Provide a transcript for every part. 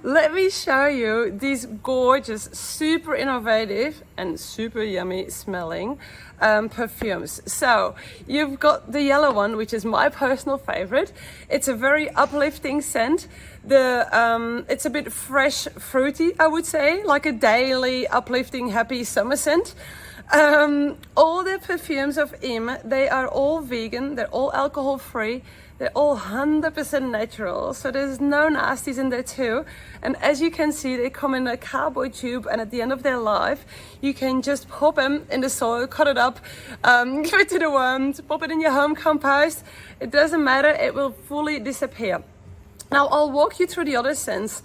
let me show you these gorgeous, super innovative and super yummy smelling perfumes. So you've got the yellow one, which is my personal favorite. It's a very uplifting scent. It's a bit fresh, fruity, I would say, like a daily uplifting, happy summer scent. All the perfumes of IME, they are all vegan, they're all alcohol free, they're all 100% natural, so there's no nasties in there too. And as you can see, they come in a cardboard tube, and at the end of their life you can just pop them in the soil, cut it up, give it to the worms, pop it in your home compost. It doesn't matter, it will fully disappear. Now I'll walk you through the other scents.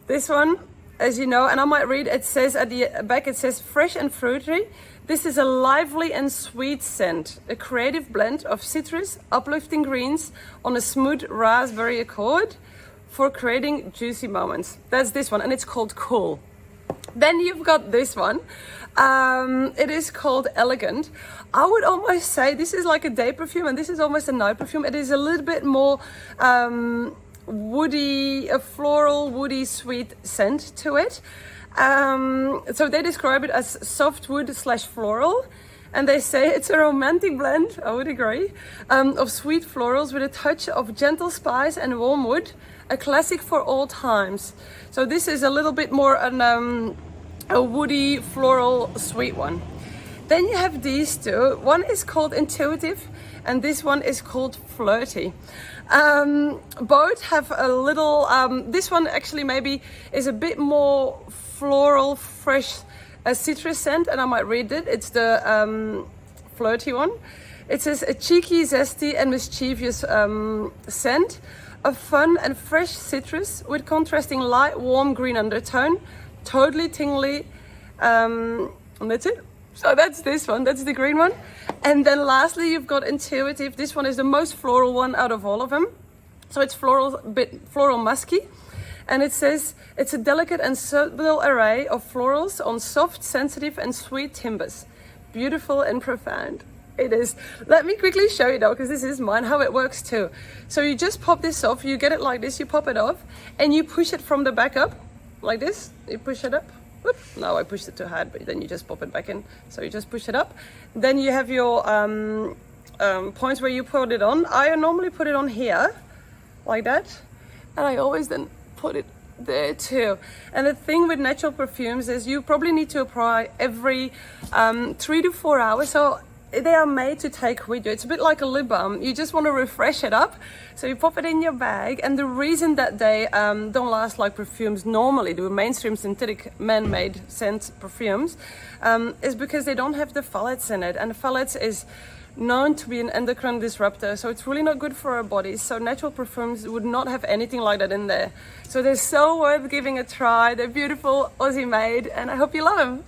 This one, as you know, and I might read, it says at the back, it says fresh and fruity. This is a lively and sweet scent, a creative blend of citrus, uplifting greens on a smooth raspberry accord for creating juicy moments. That's this one, and it's called Cool. Then you've got this one. It is called Elegant. I would almost say this is like a day perfume, and this is almost a night perfume. It is a little bit more woody, a floral, woody, sweet scent to it. So they describe it as softwood / floral, and they say it's a romantic blend, I would agree, of sweet florals with a touch of gentle spice and warm wood, a classic for all times. So this is a little bit more a woody, floral, sweet one. Then you have these two. One is called Intuitive, and this one is called Flirty. Both have a little, this one actually maybe is a bit more floral, fresh, citrus scent, and I might read it. It's the Flirty one. It says a cheeky, zesty and mischievous scent of fun and fresh citrus with contrasting light, warm green undertone, totally tingly, and that's it. So that's this one, that's the green one. And then lastly, you've got Intuitive. This one is the most floral one out of all of them. So it's floral, a bit floral musky. And it says, it's a delicate and subtle array of florals on soft, sensitive and sweet timbers. Beautiful and profound. It is. Let me quickly show you though, because this is mine, how it works too. So you just pop this off, you get it like this, you pop it off, and you push it from the back up, like this. You push it up. Whoop. Now I pushed it too hard, but then you just pop it back in. So you just push it up. Then you have your points where you put it on. I normally put it on here, like that. And I always then put it there too. And the thing with natural perfumes is you probably need to apply every 3 to 4 hours. So they are made to take with you. It's a bit like a lip balm. You just want to refresh it up. So you pop it in your bag. And the reason that they don't last like perfumes normally, the mainstream synthetic man-made scent perfumes, is because they don't have the phthalates in it. And phthalates is known to be an endocrine disruptor. So it's really not good for our bodies. So natural perfumes would not have anything like that in there. So they're so worth giving a try. They're beautiful, Aussie made, and I hope you love them.